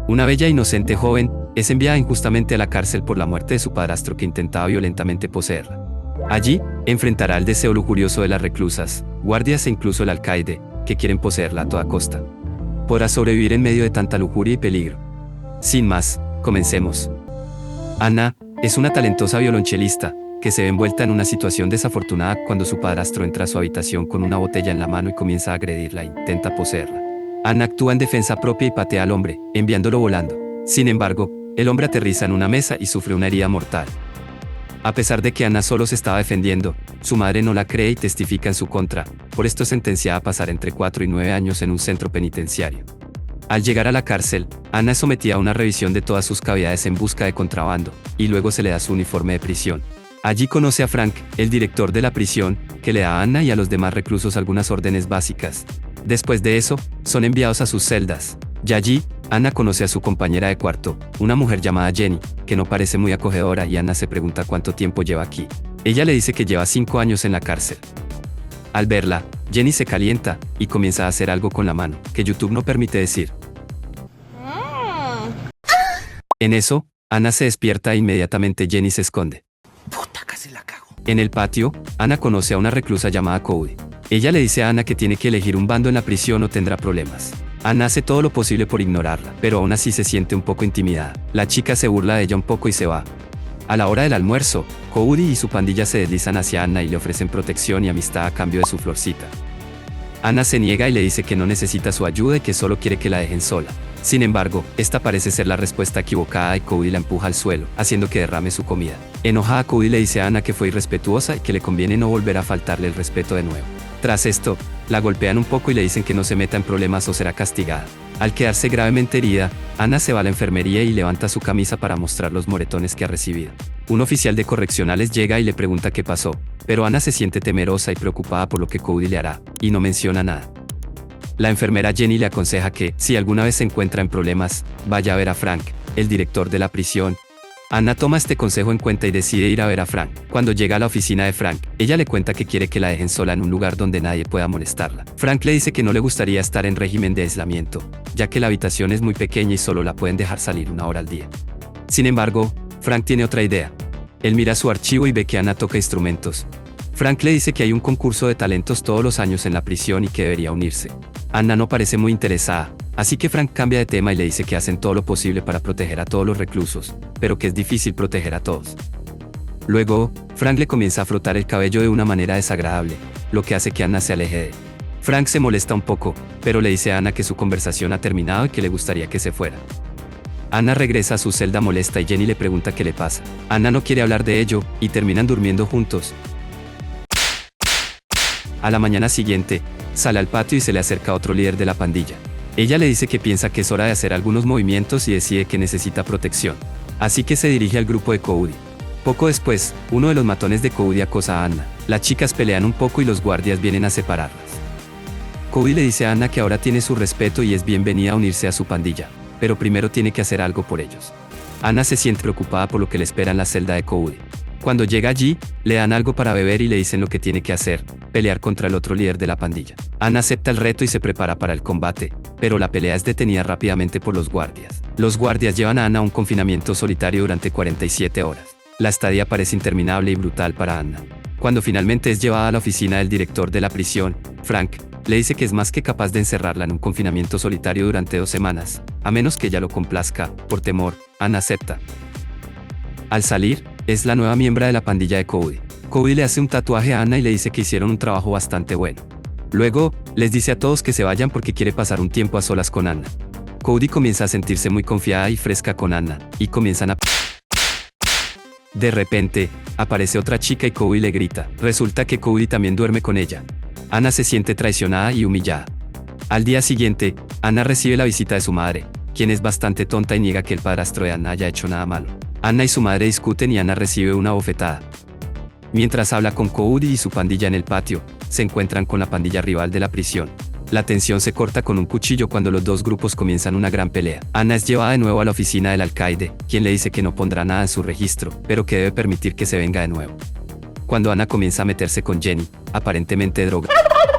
Una bella e inocente joven es enviada injustamente a la cárcel por la muerte de su padrastro que intentaba violentamente poseerla. Allí, enfrentará el deseo lujurioso de las reclusas, guardias e incluso el alcaide, que quieren poseerla a toda costa. ¿Podrá sobrevivir en medio de tanta lujuria y peligro? Sin más, comencemos. Anna es una talentosa violonchelista, que se ve envuelta en una situación desafortunada cuando su padrastro entra a su habitación con una botella en la mano y comienza a agredirla e intenta poseerla. Anna actúa en defensa propia y patea al hombre, enviándolo volando. Sin embargo, el hombre aterriza en una mesa y sufre una herida mortal. A pesar de que Anna solo se estaba defendiendo, su madre no la cree y testifica en su contra, por esto es sentenciada a pasar entre 4 y 9 años en un centro penitenciario. Al llegar a la cárcel, Anna es sometida a una revisión de todas sus cavidades en busca de contrabando, y luego se le da su uniforme de prisión. Allí conoce a Frank, el director de la prisión, que le da a Anna y a los demás reclusos algunas órdenes básicas. Después de eso, son enviados a sus celdas. Y allí, Anna conoce a su compañera de cuarto, una mujer llamada Jenny, que no parece muy acogedora y Anna se pregunta cuánto tiempo lleva aquí. Ella le dice que lleva 5 años en la cárcel. Al verla, Jenny se calienta y comienza a hacer algo con la mano, que YouTube no permite decir. En eso, Anna se despierta e inmediatamente Jenny se esconde. Puta, casi la cago. En el patio, Anna conoce a una reclusa llamada Cody. Ella le dice a Anna que tiene que elegir un bando en la prisión o tendrá problemas. Anna hace todo lo posible por ignorarla, pero aún así se siente un poco intimidada. La chica se burla de ella un poco y se va. A la hora del almuerzo, Cody y su pandilla se deslizan hacia Anna y le ofrecen protección y amistad a cambio de su florcita. Anna se niega y le dice que no necesita su ayuda y que solo quiere que la dejen sola. Sin embargo, esta parece ser la respuesta equivocada y Cody la empuja al suelo, haciendo que derrame su comida. Enojada, Cody le dice a Anna que fue irrespetuosa y que le conviene no volver a faltarle el respeto de nuevo. Tras esto, la golpean un poco y le dicen que no se meta en problemas o será castigada. Al quedarse gravemente herida, Anna se va a la enfermería y levanta su camisa para mostrar los moretones que ha recibido. Un oficial de correccionales llega y le pregunta qué pasó, pero Anna se siente temerosa y preocupada por lo que Cody le hará, y no menciona nada. La enfermera Jenny le aconseja que, si alguna vez se encuentra en problemas, vaya a ver a Frank, el director de la prisión. Anna toma este consejo en cuenta y decide ir a ver a Frank. Cuando llega a la oficina de Frank, ella le cuenta que quiere que la dejen sola en un lugar donde nadie pueda molestarla. Frank le dice que no le gustaría estar en régimen de aislamiento, ya que la habitación es muy pequeña y solo la pueden dejar salir 1 hora al día. Sin embargo, Frank tiene otra idea. Él mira su archivo y ve que Anna toca instrumentos. Frank le dice que hay un concurso de talentos todos los años en la prisión y que debería unirse. Anna no parece muy interesada, así que Frank cambia de tema y le dice que hacen todo lo posible para proteger a todos los reclusos, pero que es difícil proteger a todos. Luego, Frank le comienza a frotar el cabello de una manera desagradable, lo que hace que Anna se aleje de él. Frank se molesta un poco, pero le dice a Anna que su conversación ha terminado y que le gustaría que se fuera. Anna regresa a su celda molesta y Jenny le pregunta qué le pasa. Anna no quiere hablar de ello, y terminan durmiendo juntos. A la mañana siguiente, sale al patio y se le acerca a otro líder de la pandilla. Ella le dice que piensa que es hora de hacer algunos movimientos y decide que necesita protección. Así que se dirige al grupo de Cody. Poco después, uno de los matones de Cody acosa a Anna. Las chicas pelean un poco y los guardias vienen a separarlas. Cody le dice a Anna que ahora tiene su respeto y es bienvenida a unirse a su pandilla, pero primero tiene que hacer algo por ellos. Anna se siente preocupada por lo que le espera en la celda de Cody. Cuando llega allí, le dan algo para beber y le dicen lo que tiene que hacer, pelear contra el otro líder de la pandilla. Anna acepta el reto y se prepara para el combate, pero la pelea es detenida rápidamente por los guardias. Los guardias llevan a Anna a un confinamiento solitario durante 47 horas. La estadía parece interminable y brutal para Anna. Cuando finalmente es llevada a la oficina del director de la prisión, Frank le dice que es más que capaz de encerrarla en un confinamiento solitario durante 2 semanas, a menos que ella lo complazca. Por temor, Anna acepta. Al salir, es la nueva miembro de la pandilla de Cody. Cody le hace un tatuaje a Anna y le dice que hicieron un trabajo bastante bueno. Luego, les dice a todos que se vayan porque quiere pasar un tiempo a solas con Anna. Cody comienza a sentirse muy confiada y fresca con Anna, y comienzan a... De repente, aparece otra chica y Cody le grita. Resulta que Cody también duerme con ella. Anna se siente traicionada y humillada. Al día siguiente, Anna recibe la visita de su madre, quien es bastante tonta y niega que el padrastro de Anna haya hecho nada malo. Anna y su madre discuten y Anna recibe una bofetada. Mientras habla con Cody y su pandilla en el patio, se encuentran con la pandilla rival de la prisión. La tensión se corta con un cuchillo cuando los dos grupos comienzan una gran pelea. Anna es llevada de nuevo a la oficina del alcaide, quien le dice que no pondrá nada en su registro, pero que debe permitir que se venga de nuevo. Cuando Anna comienza a meterse con Jenny, aparentemente drogada,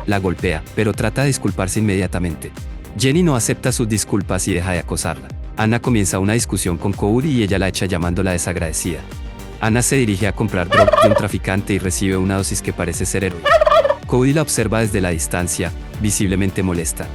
La golpea, pero trata de disculparse inmediatamente. Jenny no acepta sus disculpas y deja de acosarla. Anna comienza una discusión con Cody y ella la echa llamándola desagradecida. Anna se dirige a comprar droga de un traficante y recibe una dosis que parece ser heroína. Cody la observa desde la distancia, visiblemente molesta.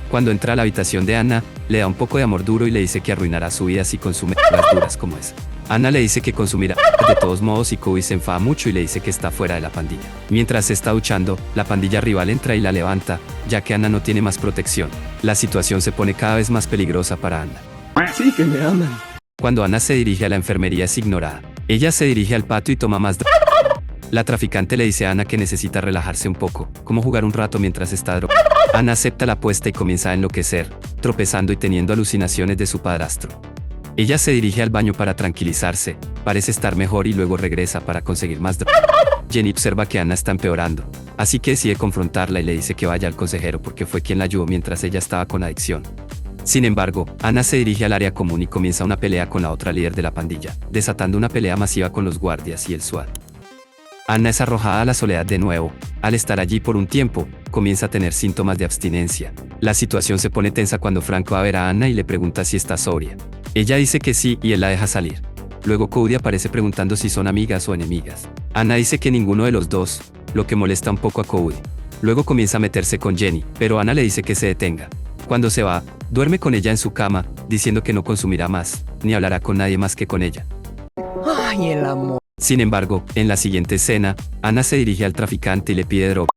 Cuando entra a la habitación de Anna, le da un poco de amor duro y le dice que arruinará su vida si consume drogas duras como esa. Anna le dice que consumirá de todos modos y Cody se enfada mucho y le dice que está fuera de la pandilla. Mientras se está duchando, la pandilla rival entra y la levanta, ya que Anna no tiene más protección. La situación se pone cada vez más peligrosa para Anna. Sí, que me aman. Cuando Anna se dirige a la enfermería es ignorada. Ella se dirige al patio y toma más droga. La traficante le dice a Anna que necesita relajarse un poco, como jugar un rato mientras está drogada. Anna acepta la apuesta y comienza a enloquecer, tropezando y teniendo alucinaciones de su padrastro. Ella se dirige al baño para tranquilizarse, parece estar mejor y luego regresa para conseguir más droga. Jenny observa que Anna está empeorando, así que decide confrontarla y le dice que vaya al consejero porque fue quien la ayudó mientras ella estaba con adicción. Sin embargo, Anna se dirige al área común y comienza una pelea con la otra líder de la pandilla, desatando una pelea masiva con los guardias y el SWAT. Anna es arrojada a la soledad de nuevo. Al estar allí por un tiempo, comienza a tener síntomas de abstinencia. La situación se pone tensa cuando Frank va a ver a Anna y le pregunta si está sobria. Ella dice que sí y él la deja salir. Luego Cody aparece preguntando si son amigas o enemigas. Anna dice que ninguno de los dos, lo que molesta un poco a Cody. Luego comienza a meterse con Jenny, pero Anna le dice que se detenga. Cuando se va, duerme con ella en su cama, diciendo que no consumirá más, ni hablará con nadie más que con ella. Ay, el amor. Sin embargo, en la siguiente escena, Anna se dirige al traficante y le pide droga.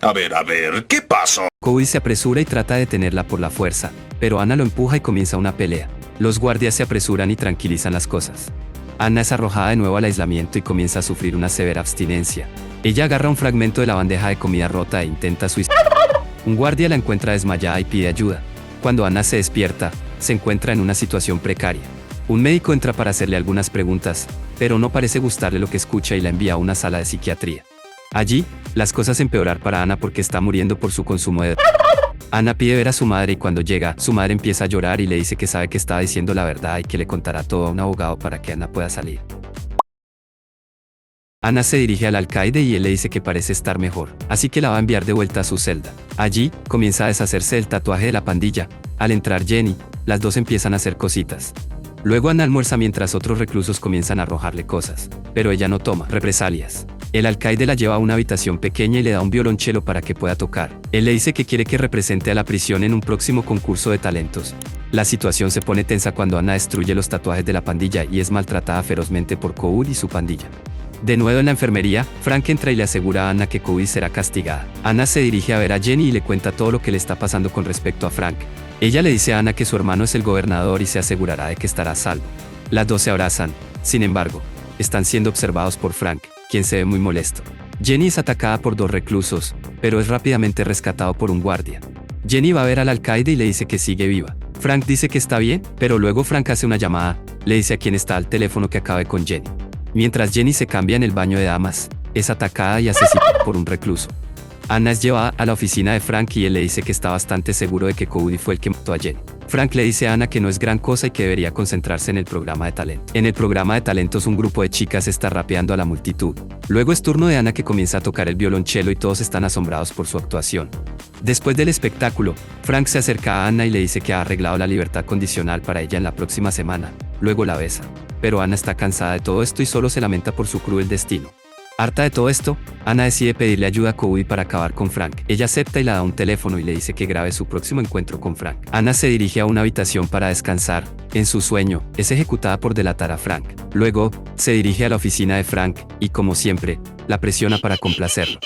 A ver, ¿qué pasó? Cody se apresura y trata de detenerla por la fuerza, pero Anna lo empuja y comienza una pelea. Los guardias se apresuran y tranquilizan las cosas. Anna es arrojada de nuevo al aislamiento y comienza a sufrir una severa abstinencia. Ella agarra un fragmento de la bandeja de comida rota e intenta suicidarse. Un guardia la encuentra desmayada y pide ayuda. Cuando Anna se despierta, se encuentra en una situación precaria. Un médico entra para hacerle algunas preguntas, pero no parece gustarle lo que escucha y la envía a una sala de psiquiatría. Allí, las cosas empeoran para Anna porque está muriendo por su consumo de droga. Anna pide ver a su madre y cuando llega, su madre empieza a llorar y le dice que sabe que estaba diciendo la verdad y que le contará todo a un abogado para que Anna pueda salir. Anna se dirige al alcaide y él le dice que parece estar mejor, así que la va a enviar de vuelta a su celda. Allí, comienza a deshacerse del tatuaje de la pandilla. Al entrar Jenny, las dos empiezan a hacer cositas. Luego Anna almuerza mientras otros reclusos comienzan a arrojarle cosas, pero ella no toma represalias. El alcaide la lleva a una habitación pequeña y le da un violonchelo para que pueda tocar. Él le dice que quiere que represente a la prisión en un próximo concurso de talentos. La situación se pone tensa cuando Anna destruye los tatuajes de la pandilla y es maltratada ferozmente por Cody y su pandilla. De nuevo en la enfermería, Frank entra y le asegura a Anna que Cody será castigada. Anna se dirige a ver a Jenny y le cuenta todo lo que le está pasando con respecto a Frank. Ella le dice a Anna que su hermano es el gobernador y se asegurará de que estará a salvo. Las dos se abrazan. Sin embargo, están siendo observados por Frank, quien se ve muy molesto. Jenny es atacada por dos reclusos, pero es rápidamente rescatado por un guardia. Jenny va a ver al alcaide y le dice que sigue viva. Frank dice que está bien, pero luego Frank hace una llamada, le dice a quién está al teléfono que acabe con Jenny. Mientras Jenny se cambia en el baño de damas, es atacada y asesinada por un recluso. Anna es llevada a la oficina de Frank y él le dice que está bastante seguro de que Cody fue el que mató a Jenny. Frank le dice a Anna que no es gran cosa y que debería concentrarse en el programa de talento. En el programa de talentos un grupo de chicas está rapeando a la multitud. Luego es turno de Anna que comienza a tocar el violonchelo y todos están asombrados por su actuación. Después del espectáculo, Frank se acerca a Anna y le dice que ha arreglado la libertad condicional para ella en la próxima semana. Luego la besa. Pero Anna está cansada de todo esto y solo se lamenta por su cruel destino. Harta de todo esto, Anna decide pedirle ayuda a Cody para acabar con Frank. Ella acepta y le da un teléfono y le dice que grabe su próximo encuentro con Frank. Anna se dirige a una habitación para descansar. En su sueño, es ejecutada por delatar a Frank. Luego, se dirige a la oficina de Frank y, como siempre, la presiona para complacerlo.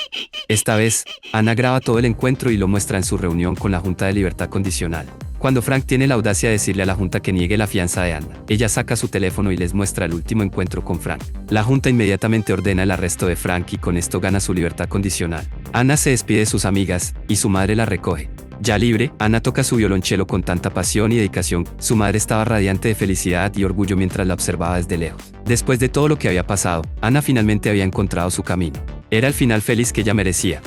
Esta vez, Anna graba todo el encuentro y lo muestra en su reunión con la Junta de Libertad Condicional. Cuando Frank tiene la audacia de decirle a la Junta que niegue la fianza de Anna, ella saca su teléfono y les muestra el último encuentro con Frank. La Junta inmediatamente ordena el arresto de Frank y con esto gana su libertad condicional. Anna se despide de sus amigas, y su madre la recoge. Ya libre, Anna toca su violonchelo con tanta pasión y dedicación. Su madre estaba radiante de felicidad y orgullo mientras la observaba desde lejos. Después de todo lo que había pasado, Anna finalmente había encontrado su camino. Era el final feliz que ella merecía.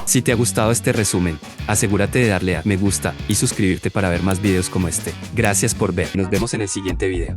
Si te ha gustado este resumen, asegúrate de darle a me gusta y suscribirte para ver más videos como este. Gracias por ver. Nos vemos en el siguiente video.